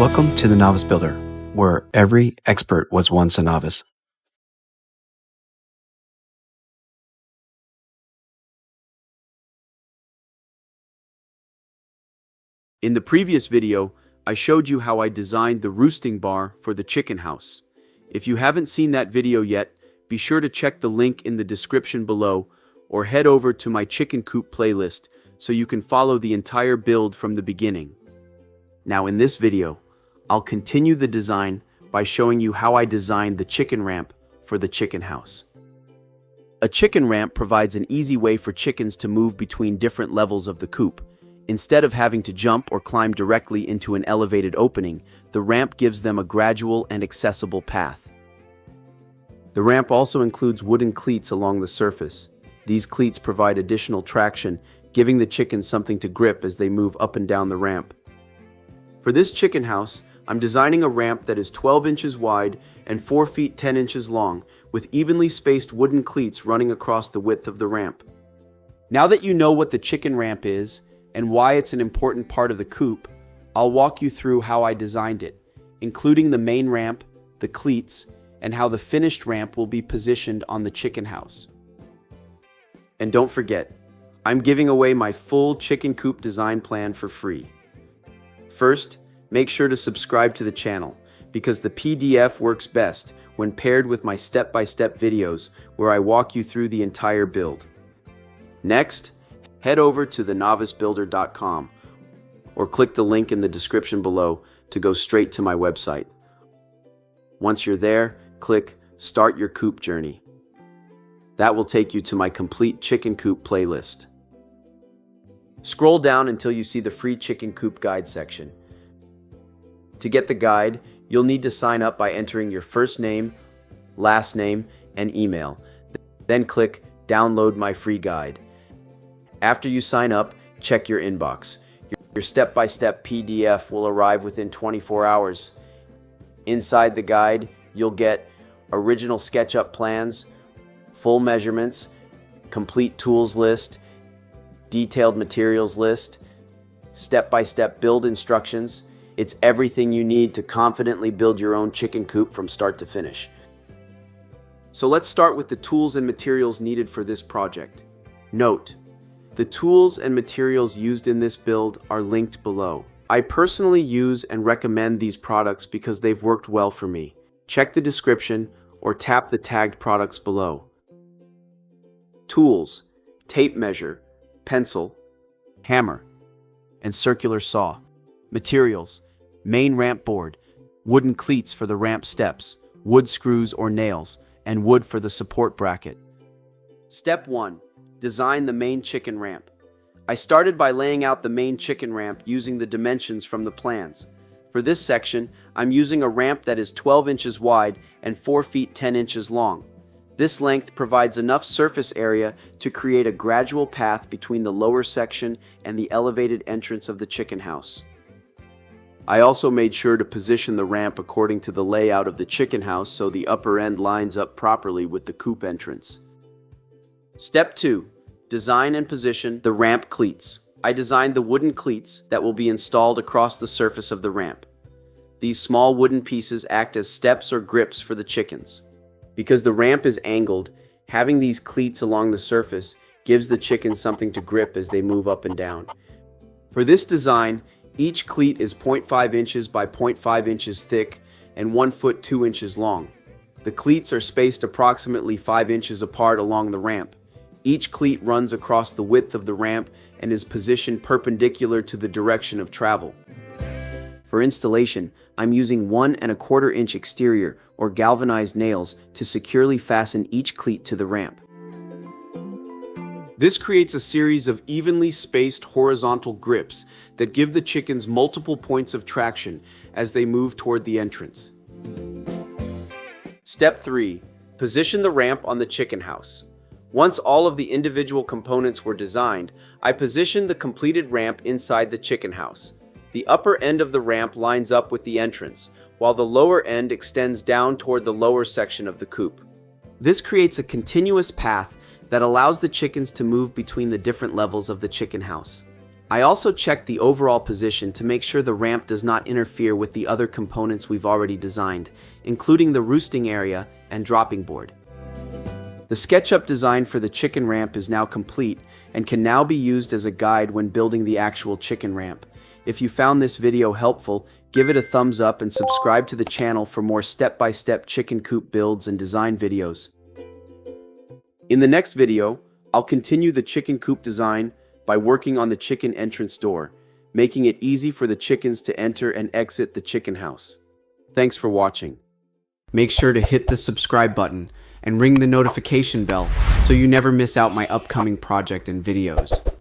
Welcome to the Novice Builder, where every expert was once a novice. In the previous video, I showed you how I designed the roosting bar for the chicken house. If you haven't seen that video yet, be sure to check the link in the description below or head over to my chicken coop playlist so you can follow the entire build from the beginning. Now in this video, I'll continue the design by showing you how I designed the chicken ramp for the chicken house. A chicken ramp provides an easy way for chickens to move between different levels of the coop. Instead of having to jump or climb directly into an elevated opening, the ramp gives them a gradual and accessible path. The ramp also includes wooden cleats along the surface. These cleats provide additional traction, giving the chickens something to grip as they move up and down the ramp. For this chicken house, I'm designing a ramp that is 12 inches wide and 4 feet 10 inches long, with evenly spaced wooden cleats running across the width of the ramp. Now that you know what the chicken ramp is, and why it's an important part of the coop, I'll walk you through how I designed it, including the main ramp, the cleats, and how the finished ramp will be positioned on the chicken house. And don't forget, I'm giving away my full chicken coop design plan for free. First, make sure to subscribe to the channel, because the PDF works best when paired with my step-by-step videos where I walk you through the entire build. Next, head over to thenovicebuilder.com or click the link in the description below to go straight to my website. Once you're there, click Start Your Coop Journey. That will take you to my complete chicken coop playlist. Scroll down until you see the free chicken coop guide section. To get the guide, you'll need to sign up by entering your first name, last name, and email. Then click Download My Free Guide. After you sign up, check your inbox. Your step-by-step PDF will arrive within 24 hours. Inside the guide, you'll get original SketchUp plans, full measurements, complete tools list, detailed materials list, step-by-step build instructions. It's everything you need to confidently build your own chicken coop from start to finish. So let's start with the tools and materials needed for this project. Note: the tools and materials used in this build are linked below. I personally use and recommend these products because they've worked well for me. Check the description or tap the tagged products below. Tools: tape measure, pencil, hammer, and circular saw. Materials: main ramp board, wooden cleats for the ramp steps, wood screws or nails, and wood for the support bracket. Step 1. Design the main chicken ramp. I started by laying out the main chicken ramp using the dimensions from the plans. For this section, I'm using a ramp that is 12 inches wide and 4 feet 10 inches long. This length provides enough surface area to create a gradual path between the lower section and the elevated entrance of the chicken house. I also made sure to position the ramp according to the layout of the chicken house so the upper end lines up properly with the coop entrance. Step 2. Design and position the ramp cleats. I designed the wooden cleats that will be installed across the surface of the ramp. These small wooden pieces act as steps or grips for the chickens. Because the ramp is angled, having these cleats along the surface gives the chickens something to grip as they move up and down. For this design, each cleat is 0.5 inches by 0.5 inches thick and 1 foot 2 inches long. The cleats are spaced approximately 5 inches apart along the ramp. Each cleat runs across the width of the ramp and is positioned perpendicular to the direction of travel. For installation, I'm using 1 1/4 inch exterior or galvanized nails to securely fasten each cleat to the ramp. This creates a series of evenly spaced horizontal grips that give the chickens multiple points of traction as they move toward the entrance. Step 3. Position the ramp on the chicken house. Once all of the individual components were designed, I positioned the completed ramp inside the chicken house. The upper end of the ramp lines up with the entrance, while the lower end extends down toward the lower section of the coop. This creates a continuous path that allows the chickens to move between the different levels of the chicken house. I also checked the overall position to make sure the ramp does not interfere with the other components we've already designed, including the roosting area and dropping board. The SketchUp design for the chicken ramp is now complete and can now be used as a guide when building the actual chicken ramp. If you found this video helpful, give it a thumbs up and subscribe to the channel for more step-by-step chicken coop builds and design videos. In the next video, I'll continue the chicken coop design by working on the chicken entrance door, making it easy for the chickens to enter and exit the chicken house. Thanks for watching. Make sure to hit the subscribe button and ring the notification bell so you never miss out my upcoming project and videos.